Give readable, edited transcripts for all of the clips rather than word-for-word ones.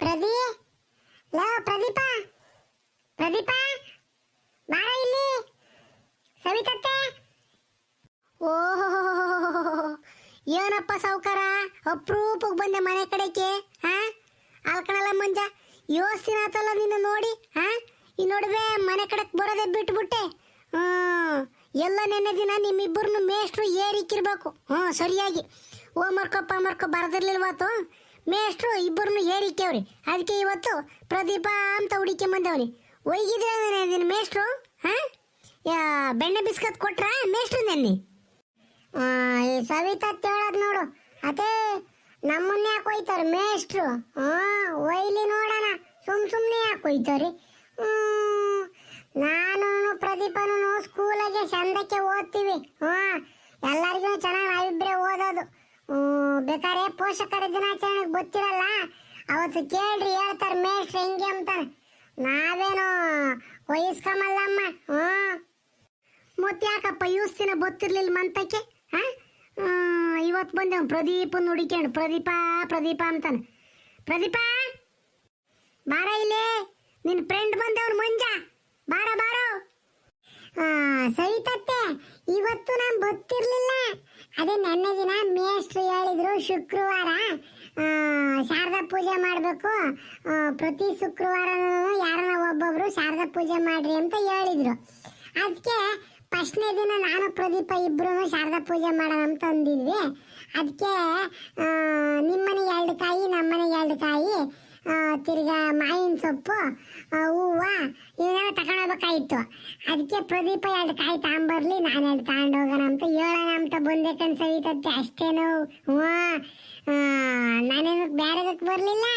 ಪ್ರದೀ low Pradeep Pradeep ಬಾರ ಇಲ್ಲಿ ಸವಿತತ್ತೆ. ಓಹೋ ಏನಪ್ಪ ಸಾವುಕಾರ ಅಪ್ರೂಪಕ್ಕೆ ಬಂದೆ ಮನೆ ಕಡೆಗೆ. ಹಾ ಅಲ್ಕಣಲ್ಲ ಮಂಜ ಯೋಸ್ತಿನ ಆತಲ್ಲ ನಿನ್ನ ನೋಡಿ. ಹಾ ಈ ನೋಡುವೆ ಮನೆ ಕಡೆಗೆ ಬರೋದೇ ಬಿಟ್ಬಿಟ್ಟೆ. ಎಲ್ಲ ನೆನ್ನೆ ದಿನ ನಿಮ್ಮಿಬ್ಬರನ್ನು ಮೇಷ್ಟ್ರು ಏರಿಕ್ಕಿರ್ಬೇಕು. ಸರಿಯಾಗಿ ಓಮರ್ಕೊ ಬರದಿರ್ಲಿಲ್ವಾತು ಮೇಷ್ಟ್ರು ಇಬ್ಬರನ್ನು ಏರಿಕ್ಕೇವ್ರಿ. ಅದಕ್ಕೆ ಇವತ್ತು ಪ್ರದೀಪ ಅಂತ ಹುಡುಕಿ ಬಂದವ್ರಿ. ಒಯ್ಗಿದ್ರೆ ನಿನ್ನ ಮೇಷ್ಟ್ರು ಬೆಣ್ಣೆ ಬಿಸ್ಕತ್ ಕೊಟ್ರ ಮೇಷ್ಟ್ರು ನೆನ್ನೆ. ಈ ಸವಿತಾ ಹೇಳದ್ ನೋಡು ಅದೇ ನಮ್ಮನ್ನ ಯಾಕೆ ಒಯ್ತಾರೆ ಮೇಷ್ಟ್ರು. ಒಯ್ಲಿ ನೋಡೋಣ ಸುಮ್ನೆ ಯಾಕೆ ಒಯ್ತಾರೆ. ನಾನು ಪ್ರದೀಪನು ಸ್ಕೂಲಾಗೆ ಚಂದಕ್ಕೆ ಓದ್ತೀವಿ. ಎಲ್ಲರಿಗೂ ಚೆನ್ನಾಗಿ ನಾವಿಬ್ಬರೇ ಓದೋದು. ಬೇಕಾದ್ರೆ ಪೋಷಕರ ದಿನಾಚರಣೆಗೆ ಗೊತ್ತಿರಲ್ಲ ಅವತ್ತು ಕೇಳ್ರಿ ಹೇಳ್ತಾರೆ ಮೇಷ್ಟ್ರು ಹೆಂಗೆ ಅಂತಾನೆ. ನಾವೇನು ವಯಸ್ಕಮಲ್ಲಮ್ಮ. ಮತ್ತೆ ಯಾಕಪ್ಪ ದಿನ ಗೊತ್ತಿರ್ಲಿಲ್ಲ ಮಂತಕ್ಕೆ. ಇವತ್ತು ಬಂದವ್ ಪ್ರದೀಪನ್ ಹುಡಿಕೊಂಡು ಪ್ರದೀಪ ಅಂತಾನೆ. ಪ್ರದೀಪ ಬಾರ ಇಲ್ಲಿ ನಿನ್ನ ಫ್ರೆಂಡ್ ಬಂದವ್ರು ಮಂಜ ಬಾರೋ. ಸವಿತತ್ತೆ ಇವತ್ತು ನಾನು ಗೊತ್ತಿರ್ಲಿಲ್ಲ. ಅದೇ ನೆನ್ನೆ ದಿನ ಮೇಷ್ಟ್ರು ಹೇಳಿದ್ರು ಶುಕ್ರವಾರ ಶಾರದಾ ಪೂಜೆ ಮಾಡಬೇಕು. ಪ್ರತಿ ಶುಕ್ರವಾರ ಯಾರನ್ನ ಒಬ್ಬೊಬ್ರು ಶಾರದಾ ಪೂಜೆ ಮಾಡ್ರಿ ಅಂತ ಹೇಳಿದ್ರು. ಅದಕ್ಕೆ ಫಸ್ಟ್ನೇ ದಿನ ನಾನು ಪ್ರದೀಪ ಇಬ್ರು ಶಾರದಾ ಪೂಜೆ ಮಾಡೋಣ ಅಂತ ಅಂದಿದ್ವಿ. ಅದಕ್ಕೆ ನಿಮ್ಮನೆಗೆ 2 ಕಾಯಿ ನಮ್ಮನೆಗೆ 2 ಕಾಯಿ ತಿರ್ಗಾ ಮಾವಿನ ಸೊಪ್ಪು ಹೂವು ಇವನ್ನೆಲ್ಲ ತಗೊಂಡೋಗ್ಬೇಕಾಗಿತ್ತು. ಅದಕ್ಕೆ ಪ್ರದೀಪ 2 ಕಾಯಿ ತಗೊಂಬರ್ಲಿ ನಾನು 2 ತಗೊಂಡೋಗೋಣ ಅಂತ ಹೇಳೋಣ ಅಂತ ಬಂದೆ ಕಣ್ ಸವಿತತ್ತೆ. ಅಷ್ಟೇನು ನಾನೇನು ಬೇರೆದಕ್ಕೆ ಬರಲಿಲ್ಲ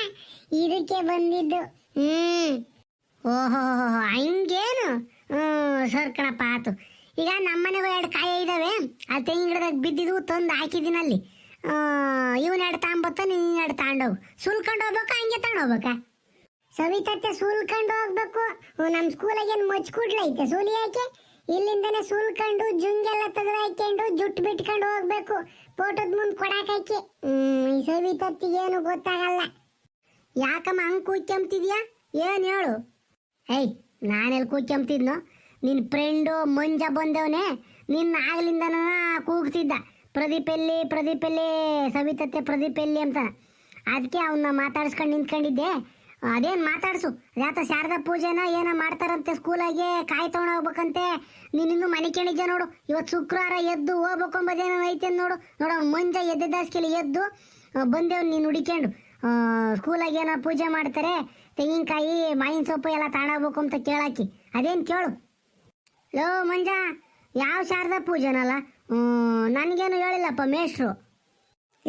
ಇದಕ್ಕೆ ಬಂದಿದ್ದು. ಓಹೋ ಹಂಗೇನು ಸರ್ಕಣಪ್ಪ ಆತು. ಈಗ ನಮ್ಮನೆಗೂ 2 ಕಾಯಿ ಇದ್ದಾವೆ. ಆ ತೆಂಗಿನ ಗಿಡದಾಗ ಬಿದ್ದಿದ್ವು ತಂದು ಹಾಕಿದ್ದೀನಲ್ಲಿ. ಇವನ್ 2 ತಗೊಂಬತ್ತ ನೀನು 2 ತಗೊಂಡೋಗು. ಸುಲ್ಕೊಂಡು ಹೋಗ್ಬೇಕಾ ಹಂಗೆ ತಗೊಂಡೋಗ್ಬೇಕಾ? ಸವಿತತ್ತೆ ಸುಲ್ಕೊಂಡು ಹೋಗ್ಬೇಕು. ನಮ್ಮ ಸ್ಕೂಲಾಗೇನು ಮಚ್ಕುಡ್ಲೈತೆ ಸೂಲಿಯಾಕೆ ಇಲ್ಲಿಂದನೇ ಸುಲ್ಕೊಂಡು ಜುಂಗೆಲ್ಲ ತೆಗೆದು ಹಾಕೊಂಡು ಜುಟ್ಟು ಬಿಟ್ಕೊಂಡು ಹೋಗ್ಬೇಕು. ಫೋಟೋದ ಮುಂದೆ ಕೊಡಾಕಿ. ಈ ಸವಿತತ್ತಿಗೇನು ಗೊತ್ತಾಗಲ್ಲ. ಯಾಕಮ್ಮ ಹಂಗೆ ಕೂಕ್ಯಂತಿದ್ಯಾ ಏನು ಹೇಳು? ಏಯ್ ನಾನೆಲ್ಲಿ ಕೂಕ್ಯಂತಿದ್ನೋ? ನಿನ್ನ ಫ್ರೆಂಡು ಮಂಜ ಬಂದವನೇ ನಿನ್ನ ಆಗ್ಲಿಂದನ ಕೂಗ್ತಿದ್ದ ಪ್ರದೀಪ್ ಎಲ್ಲಿ ಸವಿತತ್ತೆ ಪ್ರದೀಪ್ ಎಲ್ಲಿ ಅಂತ. ಅದಕ್ಕೆ ಅವನ್ನ ಮಾತಾಡ್ಸ್ಕೊಂಡು ನಿಂತ್ಕೊಂಡಿದ್ದೆ. ಅದೇನು ಮಾತಾಡ್ಸು ಯಾತ ಶಾರದಾ ಪೂಜೆನ ಏನೋ ಮಾಡ್ತಾರಂತೆ ಸ್ಕೂಲಾಗೆ ಕಾಯಿ ತೊಗೊಂಡೋಗ್ಬೇಕಂತೆ. ನೀನಿನ್ನೂ ಮನೆ ಕೇಳಿದ್ದೆ ನೋಡು. ಇವತ್ತು ಶುಕ್ರವಾರ ಎದ್ದು ಹೋಗ್ಬೇಕು ಅಂಬೋದೇನೋ ಐತೆ ನೋಡು. ಅವ್ನು ಮಂಜ ಎದ್ದದಾಸ್ಕೆಲಿ ಎದ್ದು ಬಂದೇವ್ ನೀನು ಹುಡಿಕೊಂಡು ಸ್ಕೂಲಾಗೆ ಏನೋ ಪೂಜೆ ಮಾಡ್ತಾರೆ ತೆಂಗಿನಕಾಯಿ ಮಾವಿನ ಸೊಪ್ಪು ಎಲ್ಲ ತಗೊಂಡೋಗ್ಬೇಕು ಅಂತ ಕೇಳಾಕಿ. ಅದೇನು ಕೇಳು. ಲೋ ಮಂಜ ಯಾವ ಶಾರದಾ ಪೂಜೆನಲ್ಲ ನನಗೇನು ಹೇಳಿಲ್ಲಪ್ಪ ಮೇಷ್ಟ್ರು.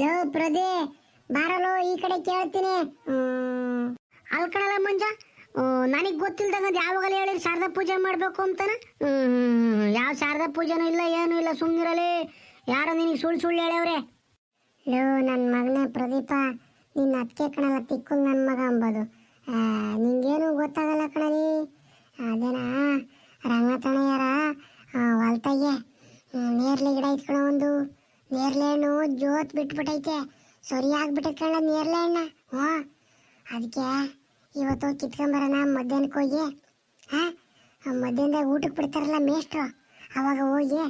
ಲೋ ಪ್ರದೇ ಬಾರಲೋ ಈ ಕಡೆ ಕೇಳ್ತೀನಿ. ಅಲ್ಕಣಲ್ಲ ಮಂಜ ನನಗೆ ಗೊತ್ತಿಲ್ದಂಗ ಯಾವಾಗಲೇ ಹೇಳಿ ಶಾರದಾ ಪೂಜೆ ಮಾಡಬೇಕು ಅಂತಾನ. ಯಾವ ಶಾರದಾ ಪೂಜೆನೂ ಇಲ್ಲ ಏನೂ ಇಲ್ಲ ಸುಮ್ಮನಿರಲಿ. ಯಾರೋ ನಿನಗೆ ಸುಳ್ಳು ಹೇಳ್ಯವ್ರೆ. ಲೋ ನನ್ನ ಮಗನೇ ಪ್ರದೀಪ ನಿನ್ನ ಅದಕ್ಕೆ ಕಣಲ್ಲ ತಿಕ್ಕುಲ್ ನನ್ನ ಮಗ ಅಂಬೋದು. ನಿಂಗೇನು ಗೊತ್ತಾಗಲ್ಲ ಕಣಲಿ. ಅದೇನಾ ರಂಗತಣೆಯರ ಹೊಲ್ತಾಗೆ ನೇರ್ಲೆ ಗಿಡ ಇಟ್ಕೊಳ ಒಂದು ನೇರ್ಲೆ ಹಣ್ಣು ಜೋತ್ ಬಿಟ್ಬಿಟ್ಟೈತೆ. ಸರಿಯಾಗ್ಬಿಟ್ಟೈತೆ ಕಣ ನೇರ್ಲೆ ಹಣ್ಣ. ಅದಕ್ಕೆ ಇವತ್ತು ಕಿತ್ಕೊಂಬರೋಣ ಮಧ್ಯಾಹ್ನಕ್ಕೆ ಹೋಗಿ. ಮಧ್ಯಾಹ್ನದಾಗ ಊಟಕ್ಕೆ ಬಿಡ್ತಾರಲ್ಲ ಮೇಷ್ಟ್ರು ಅವಾಗ ಹೋಗಿ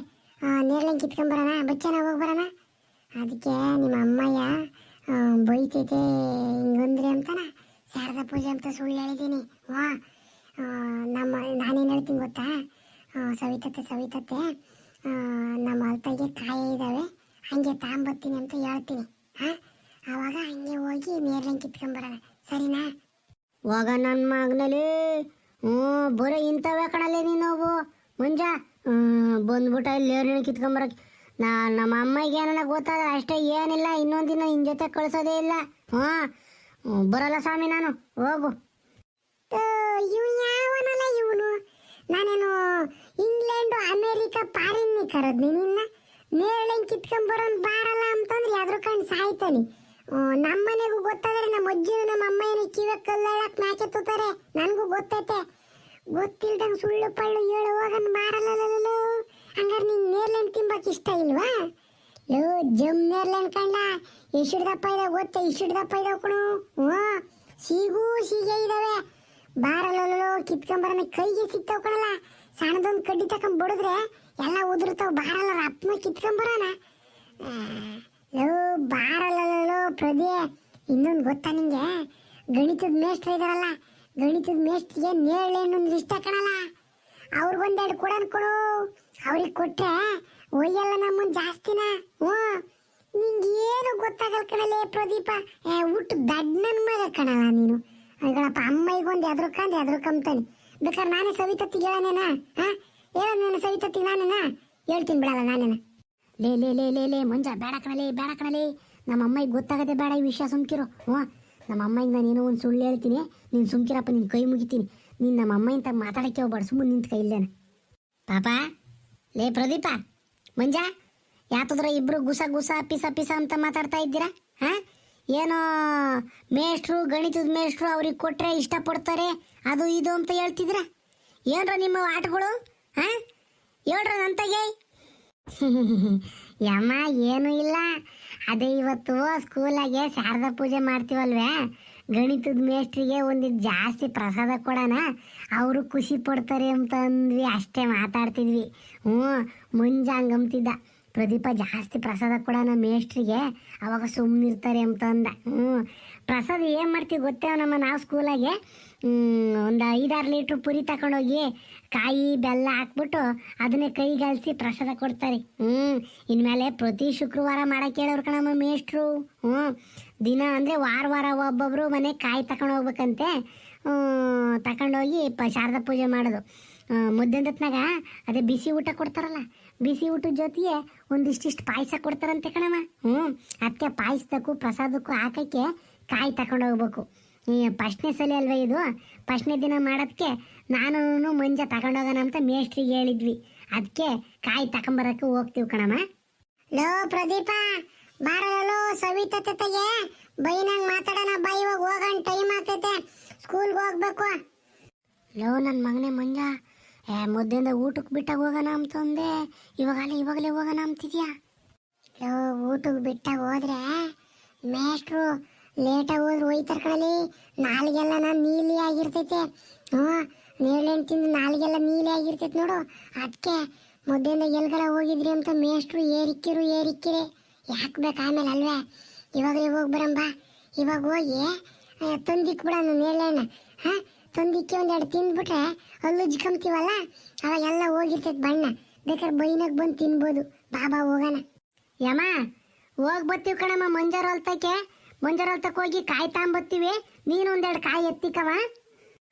ನೇರ್ಲೆ ಕಿತ್ಕೊಂಬರೋಣ ಬಚ್ಚನ ಹೋಗಿ ಬರೋಣ. ಅದಕ್ಕೆ ನಿಮ್ಮ ಅಮ್ಮಯ್ಯ ಬೈತೈತೆ ಹಿಂಗಂದ್ರಿ ಅಂತಾನ ಶಾರದಾ ಪೂಜೆ ಅಂತ ಸುಳ್ಳು ಹೇಳಿದ್ದೀನಿ. ನಾನೇನು ಹೇಳ್ತೀನಿ ಗೊತ್ತಾ ಸವಿತತ್ತೆ ನಮ್ಮ ಹೊಲ್ತಾಗೆ ಕಾಯಿ ಇದ್ದಾವೆ ಹಂಗೆ ತಗೊಂಬರ್ತೀನಿ ಅಂತ ಹೇಳ್ತೀನಿ. ಆವಾಗ ಹಂಗೆ ಹೋಗಿ ನೇರ್ಲಂಗೆ ಕಿತ್ಕೊಂಬರೋಣ ಸರಿನಾ? ಹೋಗ ನನ್ನ ಮಗನಲ್ಲಿ ಬರೀ ಇಂಥವೇ ಕಣಲ್ಲೇ ನೀನು ಮುಂಜ ಬಂದ್ಬಿಟ್ಟ ಇಲ್ಲಿ ನೇರ್ಲಂಗೆ ಕಿತ್ಕೊಂಬರಕ್ಕೆ. ನಮ್ಮ ಅಮ್ಮಗೆ ಏನಾರ ಗೊತ್ತಾದ ಅಷ್ಟೇ, ಏನಿಲ್ಲ ಇನ್ನೊಂದಿನ ನಿನ್ನ ಜೊತೆ ಕಳಿಸೋದೇ ಇಲ್ಲ. ಬರಲ್ಲ ಸ್ವಾಮಿ ನಾನು ಹೋಗು. ಇವ್ ಯಾವನಲ್ಲ ಇವನು. ನಾನೇನು ಇಂಗ್ಲೆಂಡು ಅಮೇರಿಕಾ ಪಾರಿನ್ನಿ ಕರದ್ನಿ ನಿನ್ನ ನೇರಳೆ ಕಿತ್ಕೊಂಬರೋನ್ ಬಾರಲ್ಲ ಅಂತಂದ್ರೆ ಯಾವ್ದ್ರ ಕಂಡು ಸಾಯ್ತಾನೆ. ನಮ್ಮನೆಗೂ ಗೊತ್ತಾದ್ರೆ ನಮ್ಮ ಅಜ್ಜಿನ ನಮ್ಮ ಅಮ್ಮ ಏನು ಕಿವ ಕಲ್ಲಳಕ್ ಮ್ಯಾಕೆ ತೂತಾರೆ. ನನಗೂ ಗೊತ್ತೈತೆ. ಗೊತ್ತಿಲ್ದಂಗೆ ಸುಳ್ಳು ಪಳ್ಳು ಹೇಳು ಹೋಗನ್ ಬಾರಲ್ಲ. ಹಂಗಾರೆ ನಿಂಗೆ ನೇರ್ಲೆಣ್ಣು ತಿಂಬಕ್ಕೆ ಇಷ್ಟ ಇಲ್ವಾ? ಜಮ್ ನೇರ್ಲೆಣ್ಣು ಕಂಡ ಇಷ್ಟಿಡ್ದಪ್ಪ ಇದಾವ ಗೊತ್ತ? ಇಷ್ಟಿಡ್ದಪ್ಪ ಇದಾವ ಕಣು. ಸೀಗೆ ಇದಾವೆ. ಬಾರಲ್ಲೋ ಕಿತ್ಕೊಂಬರನ ಕೈಗೆ ಸಿಗ್ತಾವ್ ಕಣಲ್ಲ. ಸಣ್ಣದೊಂದು ಕಡ್ಡಿ ತಕೊಂಡ್ ಬಡಿದ್ರೆ ಎಲ್ಲ ಉದುರ್ತಾವ್. ಬಾರಲ್ಲ ರಪ್ಪ ಕಿತ್ಕೊಂಬರೋಣ. ಬಾರಲ್ಲೋ ಪ್ರದೇ, ಇನ್ನೊಂದು ಗೊತ್ತಾ ನಿಂಗೆ? ಗಣಿತದ ಮೇಷ್ಟ್ರು ಇದಾರಲ್ಲ, ಗಣಿತದ ಮೇಷ್ಟ್ರಿಗೆ ನೇಳೇನೊಂದು ಇಷ್ಟ ಕಣಲ್ಲ. ಅವ್ರಿಗೊಂದೆರಡು ಕೊಡ ಅನ್ಕೊಡು. ಅವ್ರಿಗೆ ಕೊಟ್ರೆ ಒಯ್ಯಲ್ಲ ನಮ್ಮನ್ ಜಾಸ್ತಿನ. ನಿಂಗೆ ಏನು ಗೊತ್ತಾಗಲ್ಲ ಕಣಲೇ ಪ್ರದೀಪ. ಊಟ ದಡ್ ನನ್ ಮಗ ಕಣಲ್ಲ ನೀನು. ಅಯ್ಯಪ್ಪ, ಅಮ್ಮಗೊಂದು ಎದ್ರಕಂತಾನೆ. ಬೇಕಾದ್ರೆ ನಾನೇ ಸವಿತತ್ತಿಗೆ ಹೇಳನೇನ? ಹೇಳ ಸವಿತತ್ತಿ ನಾನೇನ ಹೇಳ್ತೀನಿ, ಬಿಡಲ್ಲ ನಾನೇನ. ಲೇ ಮಂಜ, ಬೇಡ ಕಣಲೇ. ನಮ್ಮ ಅಮ್ಮಗೆ ಗೊತ್ತಾಗದೆ ಬೇಡ ಈ ವಿಷಯ, ಸುಮ್ಕಿರು. ನಮ್ಮ ಅಮ್ಮಗೆ ನಾನೇನೋ ಒಂದು ಸುಳ್ಳು ಹೇಳ್ತೀನಿ, ನೀನು ಸುಮ್ಕಿರಪ್ಪ, ನಿನ್ನ ಕೈ ಮುಗಿತೀನಿ. ನೀನು ನಮ್ಮ ಅಮ್ಮ ಇಂತ ಮಾತಾಡಕ್ಕೆ ಹೋಗ್ಬಾರ್ದು, ಸುಮ್ಮನೆ ನಿಂತ ಕೈ ಇಲ್ಲೇನ. ಪಾಪ ಲೇ ಪ್ರದೀಪ, ಮಂಜ, ಯಾತದ್ರ ಇಬ್ರು ಗುಸ ಪಿಸ ಅಂತ ಮಾತಾಡ್ತಾ ಇದ್ದೀರಾ? ಏನೋ ಮೇಷ್ಟ್ರು, ಗಣಿತದ ಮೇಷ್ಟ್ರು ಅವ್ರಿಗೆ ಕೊಟ್ರೆ ಇಷ್ಟಪಡ್ತಾರೆ, ಅದು ಇದು ಅಂತ ಹೇಳ್ತಿದ್ರ. ಏನ್ರ ನಿಮ್ಮ ಆಟಗಳು? ಹೇಳ್ರ ನಂತಾಗೆ. ಯಮ್ಮ, ಏನೂ ಇಲ್ಲ. ಅದೇ ಇವತ್ತು ಸ್ಕೂಲಾಗೆ ಶಾರದಾ ಪೂಜೆ ಮಾಡ್ತೀವಲ್ವೇ, ಗಣಿತದ ಮೇಷ್ಟ್ರಿಗೆ ಒಂದಿಟ್ಟು ಜಾಸ್ತಿ ಪ್ರಸಾದ ಕೊಡೋಣ, ಅವರು ಖುಷಿ ಪಡ್ತಾರೆ ಅಂತ ಅಂದ್ವಿ, ಅಷ್ಟೇ ಮಾತಾಡ್ತಿದ್ವಿ. ಮುಂಜ ಹಂಗಂತಿದ್ದ, ಪ್ರದೀಪ ಜಾಸ್ತಿ ಪ್ರಸಾದ ಕೊಡೋಣ ಮೇಷ್ಟ್ರಿಗೆ, ಅವಾಗ ಸುಮ್ಮನಿರ್ತಾರೆ ಅಂತ ಅಂದ. ಪ್ರಸಾದ ಏನು ಮಾಡ್ತೀವಿ ಗೊತ್ತೇವ ನಾವು ಸ್ಕೂಲಾಗೆ ಒಂದು 5-6 ಲೀಟ್ರ್ ಪುರಿ ತಗೊಂಡೋಗಿ ಕಾಯಿ ಬೆಲ್ಲ ಹಾಕ್ಬಿಟ್ಟು ಅದನ್ನೇ ಕೈಗಾಲಿಸಿ ಪ್ರಸಾದ ಕೊಡ್ತಾರೆ. ಇನ್ಮೇಲೆ ಪ್ರತಿ ಶುಕ್ರವಾರ ಮಾಡಕ್ಕೆ ಹೇಳೋರು ಕಣಮ್ಮ ಮೇಷ್ಟ್ರು. ದಿನ ಅಂದರೆ ವಾರ ಒಬ್ಬೊಬ್ಬರು ಮನೆ ಕಾಯಿ ತಗೊಂಡು ಹೋಗ್ಬೇಕಂತೆ. ತಗೊಂಡೋಗಿ ಶಾರದಾ ಪೂಜೆ ಮಾಡೋದು. ಮುದ್ದೆಂದತ್ನಾಗ ಅದೇ ಬಿಸಿ ಊಟ ಕೊಡ್ತಾರಲ್ಲ, ಬಿಸಿ ಊಟದ ಜೊತೆಗೆ ಒಂದಿಷ್ಟಿಷ್ಟು ಪಾಯಸ ಕೊಡ್ತಾರಂತೆ ಕಣಮ್ಮ. ಅದಕ್ಕೆ ಪಾಯಸದಕ್ಕೂ ಪ್ರಸಾದಕ್ಕೂ ಹಾಕಕ್ಕೆ ಕಾಯಿ ತಗೊಂಡು ಹೋಗ್ಬೇಕು. ಫಸ್ಟ್ನೇ ಸಲ ಅಲ್ವ ಇದು, ಫಸ್ಟ್ನೇ ದಿನ ಮಾಡೋದಕ್ಕೆ ನಾನು ಮಂಜ ತಗೊಂಡೋಗೋಣ ಅಂತ ಮೇಷ್ಟ್ರಿಗೆ ಹೇಳಿದ್ವಿ. ಅದಕ್ಕೆ ಕಾಯಿ ತಗೊಂಬರಕ್ಕೆ ಹೋಗ್ತೀವಿ ಕಣಮ್ಮ. ಲೋ ಪ್ರದೀಪ, ಬಾರಲ್ಲೋ ಸವಿತತೆಗೆ ಬೈನಂಗೆ ಮಾತಾಡೋಣ ಬಾ. ಇವಾಗ ಹೋಗೋಣ, ಟೈಮ್ ಆಗ್ತೈತೆ, ಸ್ಕೂಲ್ಗೆ ಹೋಗ್ಬೇಕು. ಲೋ ನನ್ನ ಮಗನೇ ಮಂಜ, ಮುದ್ದೆಯಿಂದ ಊಟಕ್ಕೆ ಬಿಟ್ಟಾಗ ಹೋಗೋಣ ಅಂತಂದೆ, ಇವಾಗಲೇ ಹೋಗೋಣ ಅಂತಿದ್ಯಾ? ಲೋ, ಊಟಕ್ಕೆ ಬಿಟ್ಟಾಗ ಹೋದ್ರೆ ಮೇಷ್ಟ್ರು ಲೇಟಾಗಿ ಹೋದ್ರೆ ಒಯ್ತಾರ ಕಣಲಿ. ನಾಲಿಗೆಲ್ಲ ನಾನು ನೀಲಿ ಆಗಿರ್ತೈತೆ. ನೇಳೆಣ್ಣು ತಿಂದು ನಾಲಿಗೆಲ್ಲ ನೀಲಿ ಆಗಿರ್ತೈತೆ ನೋಡು. ಅದಕ್ಕೆ ಮುದ್ದೆಯಿಂದ ಎಲ್ಗಲ ಹೋಗಿದ್ರಿ ಅಂತ ಮೇಷ್ಟ್ರು ಏರಿಕ್ಕಿರೆ ಯಾಕೆ ಬೇಕು ಆಮೇಲೆ ಅಲ್ವೇ? ಇವಾಗಲೇ ಹೋಗಿ ಬರಂಬ. ಇವಾಗ ಹೋಗಿ ತಂದಿಕ್ಬಿಡೋಣ ನೇಳೆಣ್ಣ. ತಂದಿಕ್ಕಿ ಒಂದೆರಡು ತಿಂದ್ಬಿಟ್ರೆ ಹಲ್ಲುಜ್ಕೊಂತೀವಲ್ಲ, ಅವಾಗೆಲ್ಲ ಹೋಗಿರ್ತೈತೆ ಬಣ್ಣ. ಬೇಕಾದ್ರೆ ಬೈನಾಗ ಬಂದು ತಿನ್ಬೋದು. ಬಾಬಾ ಹೋಗೋಣ. ಯಮ್ಮ, ಹೋಗಿ ಬರ್ತೀವಿ ಕಣಮ್ಮ. ಮಂಜಾರ ಹೊಲ್ತಕ್ಕೆ ಹೋಗಿ ಕಾಯಿ ತಗೊಂಬರ್ತೀವಿ. ನೀನು ಒಂದೆರಡು ಕಾಯಿ ಎತ್ತಿಕವ.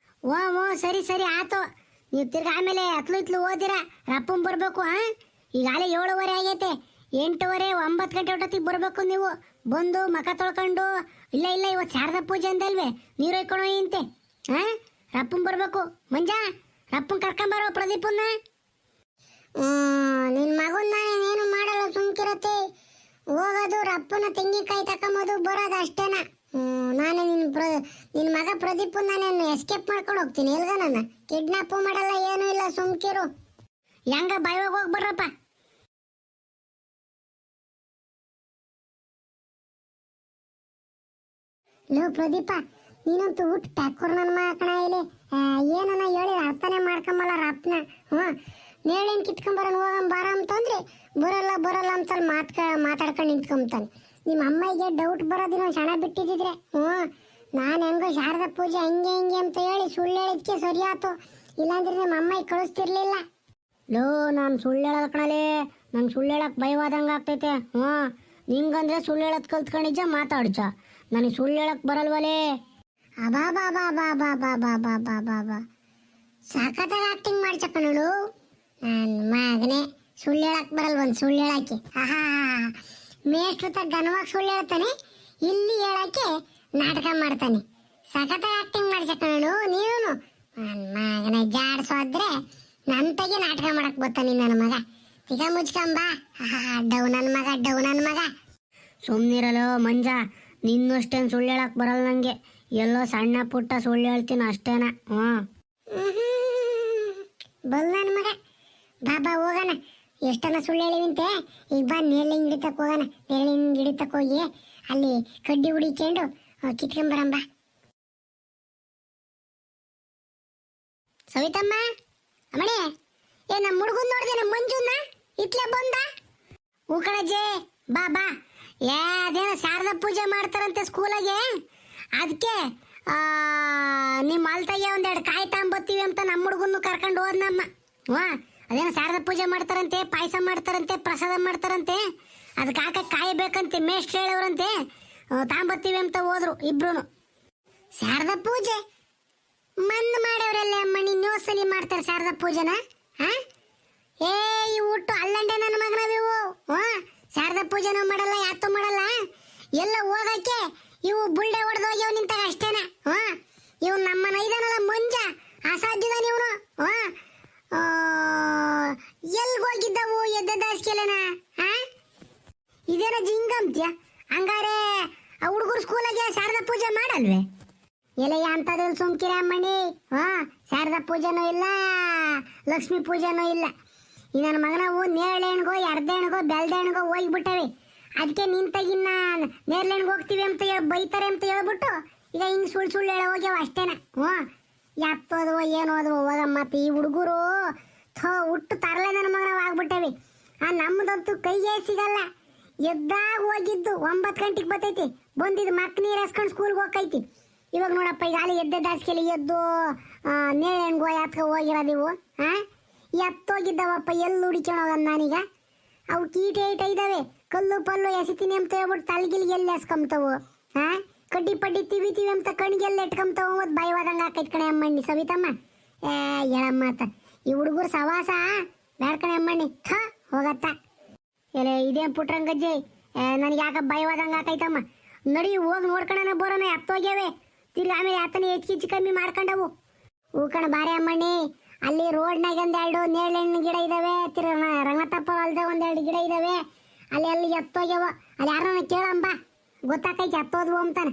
ಸರಿ ಆತು. ನೀವು ತಿರ್ಗಿ ಆಮೇಲೆ ಹತ್ಲು ಓದಿರ ರಪ್ಪಂ ಬರಬೇಕು. ಈಗಾಗಲೇ 7:15 ಆಗೈತೆ. 8:30 9 ಗಂಟೆ ಹೊಟ್ಟೊತ್ತಿಗೆ ಬರಬೇಕು ನೀವು. ಬಂದು ಮಖ ತೊಳ್ಕೊಂಡು, ಇಲ್ಲ ಇವತ್ತು ಶಾರದಾ ಪೂಜೆ ಅಂದಲ್ವೇ, ನೀರು ಹೊಯ್ಕೊಳೋ ಇಂತೆ. ರಪ್ಪಂ ಬರಬೇಕು. ಮಂಜ, ರಪ್ಪನ್ ಕರ್ಕೊಂಬರೋ ಪ್ರದೀಪನ್ನ. ನಿನ್ನ ಮಗನ ನಾನೇನು ಮಾಡಲ್ಲ, ಸುಮ್ಕಿರತ್ತೆ. ಹೋಗೋದು ರಪ್ಪನ ತೆಂಗಿನಕಾಯಿ ತಕೊಂಬೋದು, ಬರೋದು ಅಷ್ಟೇನ. ನಾನು ನಿನ್ನ ಮಗ ಪ್ರದೀಪ್ ನಾನೇನು ಎಸ್ಕೇಪ್ ಮಾಡ್ಕೊಂಡು ಹೋಗ್ತೀನಿ ಎಲ್ಗ? ನನ್ನ ಕಿಡ್ನಾಪು ಮಾಡಲ್ಲ, ಏನೂ ಇಲ್ಲ, ಸುಮ್ಕಿರು. ಹೆಂಗ ಬಾಯಿವಾಗ ಹೋಗಿ ಬರ್ರಪ್ಪ. ಲೋ ಪ್ರದೀಪ, ನೀನಂತೂ ಊಟ ಪ್ಯಾಕೋರ್ ನನ್ನ ಮಗ ಕಣ. ಇಲ್ಲಿ ಏನನ್ನ ಹೇಳಿ ಅರ್ಥನೇ ಮಾಡ್ಕೊಂಬಲ್ಲ ರಪ್ಪನ. ನೇಳೇನು ಕಿತ್ಕೊಂಬರೋಣ ಹೋಗಂ ಬಾರ ಅಂತಂದ್ರೆ ಬರಲ್ಲ ಅಂತ ಮಾತಾಡ್ಕೊಂಡು ನಿಂತ್ಕೊಂತಾನೆ. ನಿಮ್ಮ ಅಮ್ಮಗೆ ಡೌಟ್ ಬರೋದಿನ ಕ್ಷಣ ಬಿಟ್ಟಿದ್ರೆ ನಾನು ಹೆಂಗೋ ಶಾರದಾ ಪೂಜೆ ಹಂಗೆ ಅಂತ ಹೇಳಿ ಸುಳ್ಳು ಹೇಳಿದ್ಕೆ ಸರಿ ಆತು. ಇಲ್ಲಾಂದ್ರೆ ನಿಮ್ಮ ಅಮ್ಮಗೆ ಕಳಿಸ್ತಿರ್ಲಿಲ್ಲ. ಲೋ, ನಾನು ಸುಳ್ಳು ಹೇಳೋದು ಕಣಲೇ, ನಂಗೆ ಸುಳ್ಳು ಹೇಳಕ್ಕೆ ಭಯವಾದಂಗೆ ಆಗ್ತೈತೆ. ನಿಂಗಂದ್ರೆ ಸುಳ್ಳು ಹೇಳೋದು ಕಲ್ತ್ಕೊಂಡಿದ್ಜ ಮಾತಾಡ್ಜ, ನನಗೆ ಸುಳ್ಳು ಹೇಳಕ್ಕೆ ಬರಲ್ವಲೇ. ಅಬಾ ಸಖತ್ತಾಗಿ ಆಕ್ಟಿಂಗ್ ಮಾಡ್ಸಕ್ಕಣಳು ನನ್ನ ಮಗನೇ. ಸುಳ್ಳು ಹೇಳಕ್ ಬರಲ್, ಒಂದು ಸುಳ್ಳು ಹೇಳಕ್ಕೆ. ಮೇಷ್ಟ್ರು ಘನವಾಗಿ ಸುಳ್ಳು ಹೇಳ್ತಾನೆ, ಇಲ್ಲಿ ಹೇಳಕ್ಕೆ ನಾಟಕ ಮಾಡ್ತಾನೆ. ಸಖತ್ತಾಗಿ ಆಕ್ಟಿಂಗ್ ಮಾಡ್ಸಕ್ಕಣಳು ನೀನು. ನನ್ನ ಮಗನ ಜಾಡ್ಸೋದ್ರೆ ನಂತಾಗೆ ನಾಟಕ ಮಾಡಕ್ ಬರ್ತಾನೆ ನನ್ನ ಮಗ. ಈಗ ಮುಚ್ಕೊಂಬ. ಡೌ ನನ್ನ ಮಗ. ಸುಮ್ಮನಿರಲು ಮಂಜ, ನಿನ್ನಷ್ಟೇನು ಸುಳ್ಳು ಹೇಳಕ್ ಬರಲ್ಲ ನಂಗೆ. ಎಲ್ಲೋ ಸಣ್ಣ ಪುಟ್ಟ ಸುಳ್ಳು ಹೇಳ್ತೀನಿ ಅಷ್ಟೇನ. ಬಲ್ ನನ್ನ ಮಗ. ಬಾಬಾ ಹೋಗೋಣ. ಎಷ್ಟನ್ನ ಸುಳ್ಳು ಹೇಳಿವಂತೆ. ಈಗ ಬಾ, ನೇರಳಿನ ಗಿಡತಕ್ಕೆ ಹೋಗೋಣ. ನೇರಳಿನ ಗಿಡತಕ್ಕೆ ಹೋಗಿ ಅಲ್ಲಿ ಕಡ್ಡಿ ಹುಡಿಕೊಂಡು ಕಿತ್ಕೊಂಬರಂಬ. ಸವಿತಮ್ಮ ಅಮ್ಮಣಿ ಏ ನಮ್ಮ ಹುಡುಗನ್ ನೋಡ್ದೆ ನಮ್ಮ ಮಂಜುನ ಇತ್ಲೆ ಬಂದ ಹೂ ಕಣಜ್ಜೆ ಬಾ ಬಾ ಏ ಅದೇನ ಶಾರದಾ ಪೂಜೆ ಮಾಡ್ತಾರಂತೆ ಸ್ಕೂಲಾಗೆ ಅದಕ್ಕೆ ನಿಮ್ಮ ಅಲ್ತಾಗೆ ಒಂದೆರಡು ಕಾಯಿ ತಗೊಂಬತ್ತೀವಿ ಅಂತ ನಮ್ಮ ಹುಡುಗನ್ನು ಕರ್ಕೊಂಡು ಹೋದ್ನಮ್ಮ ವಾ ಅದೇನೋ ಶಾರದಾ ಪೂಜೆ ಮಾಡ್ತಾರಂತೆ ಪಾಯಸ ಮಾಡ್ತಾರಂತೆ ಪ್ರಸಾದ ಮಾಡ್ತಾರಂತೆ ಅದಕ್ಕೆ ಹಾಕಕ್ಕೆ ಕಾಯಿ ಬೇಕಂತೆ ಮೇಷ್ಟ್ರು ಹೇಳವ್ರಂತೆ ತಗೊಂಬತ್ತೀವಿ ಅಂತ ಹೋದ್ರು ಇಬ್ರು ಶಾರದಾ ಪೂಜೆ ಮಣ್ಣು ಮಾಡವ್ರಲ್ಲ ಅಮ್ಮ ನೀನು ಸಲಿ ಮಾಡ್ತಾರೆ ಶಾರದಾ ಪೂಜೆನ ಹಾ ಏ ಈ ಊಟ ಅಲ್ಲಂಡೆ ನನ್ನ ಮಗನವಿವು ಶಾರದಾ ಪೂಜೆನೂ ಮಾಡಲ್ಲ ಯಾತೂ ಮಾಡಲ್ಲ ಎಲ್ಲ ಹೋಗಕ್ಕೆ ಇವು ಬುಲ್ಡೆ ಹೊಡೆದೋಗ್ಯವ್ ನಿಂತಾಗ ಅಷ್ಟೇನ ಇವ್ ನಮ್ಮನ ಇದಾನಲ್ಲ ಮುಂಜ ಅಸಾಧ್ಯದಾನ ಇವನು ಎಲ್ಗೋಗಿದ್ದವು ಎದ್ದ ದಾಸ್ಕೆಲೆನ ಇದೇನ ಜಿಂಗಂತ್ಯ ಹಂಗಾರೆ ಆ ಹುಡುಗರು ಸ್ಕೂಲಾಗೆ ಶಾರದಾ ಪೂಜೆ ಮಾಡಲ್ವೇ ಎಲ್ಲ ಅಂತದ್ರಲ್ಲಿ ಸುಮ್ಕಿರ ಅಮ್ಮಣ್ಣಿ ಶಾರದಾ ಪೂಜೆನೂ ಇಲ್ಲ ಲಕ್ಷ್ಮೀ ಪೂಜೆನೂ ಇಲ್ಲ ಈ ನನ್ನ ಮಗನವು ನೇರಳೆಣ್ಗೋ ಎರ್ದೆಣ್ಗೋ ಬೆಲ್ದೆಣ್ಗೋ ಹೋಗ್ಬಿಟ್ಟವೆ ಅದಕ್ಕೆ ನಿಂತಾಗಿನ್ನ ನೇರ್ಲೆಣ್ಗೆ ಹೋಗ್ತೀವಿ ಅಂತ ಹೇಳಿ ಬೈತಾರೆ ಅಂತ ಹೇಳ್ಬಿಟ್ಟು ಈಗ ಹಿಂಗೆ ಸುಳ್ಳು ಹೇಳ ಹೋಗ್ಯಾವ ಅಷ್ಟೇನ ಯಾತ್ತೋದವ ಏನು ಹೋದವ ಹೋಗಮ್ಮ ಮತ್ತೆ ಈ ಹುಡುಗರು ಹುಟ್ಟು ತರಲೆ ನನ್ನ ಮಗನವು ಆಗ್ಬಿಟ್ಟವೆ ನಮ್ಮದಂತೂ ಕೈಗೆ ಸಿಗಲ್ಲ ಎದ್ದಾಗ ಹೋಗಿದ್ದು 9 ಗಂಟೆಗೆ ಬರ್ತೈತಿ ಬಂದಿದ್ದು ಮಕ್ ನೀರು ಹಸ್ಕೊಂಡು ಸ್ಕೂಲ್ಗೆ ಹೋಗೈತಿ ಇವಾಗ ನೋಡಪ್ಪ ಈಗ ಅಲ್ಲಿ ಎದ್ದೆ ದಾಸ್ಕೆಲಿ ಎದ್ದು ನೇಳೆಣ್ಗೋ ಯಾತ್ಕ ಹೋಗಿರೋದಿವು ಎತ್ತೋಗಿದ್ದವಪ್ಪ ಎಲ್ಲಿ ಹುಡಿಕೋಣ ನಾನೀಗ ಅವು ಕೀಟ ಈಟ ಇದ್ದಾವೆ ಕಲ್ಲು ಪಲ್ಲು ಎಸಿತೀನಿ ಅಂತ ಹೇಳ್ಬಿಟ್ಟು ತಲೆಗಿಲ್ಗೆ ಎಲ್ಲಿ ಎಸ್ಕೊಂತವು ಕಡ್ಡಿ ಪಡ್ಡಿ ತಿವಿ ಅಂತ ಕಣ್ಗೆಲ್ಲ ಇಟ್ಕೊಂತವು ಮತ್ತು ಭಯವಾದಂಗೆ ಹಾಕೈತ್ ಕಣೆ ಅಮ್ಮಣ್ಣಿ ಸವಿತಮ್ಮ ಹೇಳಮ್ಮ ಆತ ಈ ಹುಡುಗರು ಸವಾಸ ಬ್ಯಾಡ ಕಣೆ ಅಮ್ಮಣ್ಣಿ ಹೋಗತ್ತ ಎಲ್ಲ ಇದೇನು ಪುಟ್ರಂಗಜ್ಜಿ ನನಗೆ ಯಾಕ ಭಯವಾದಂಗೆ ಹಾಕೈತಮ್ಮ ನಡಿ ಹೋಗಿ ನೋಡ್ಕೊಳನ ಬರೋಣ ಎತ್ತೋಗ್ಯಾವೆ ತಿರ್ಗಿ ಆಮೇಲೆ ಆತನ ಹೆಚ್ಚು ಕಮ್ಮಿ ಮಾಡ್ಕೊಂಡವು ಹೂಕಣ ಬಾರೆ ಅಮ್ಮಣ್ಣಿ ಅಲ್ಲಿ ರೋಡ್ನಾಗ ಒಂದೆರಡು ನೇರಳೆಣ್ಣು ಗಿಡ ಇದಾವೆ ರಂಗತಪ್ಪ ಹೊಲ್ದ ಒಂದೆರಡು ಗಿಡ ಇದಾವೆ ಅಲ್ಲಿ ಎತ್ತೋಗ್ಯಾವ ಅಲ್ಲಿ ಯಾರನ್ನ ಕೇಳಂಬ ಗೊತ್ತಾಕೈತಿ ಎತ್ತೋದ್ವು ಅಂತಾನೆ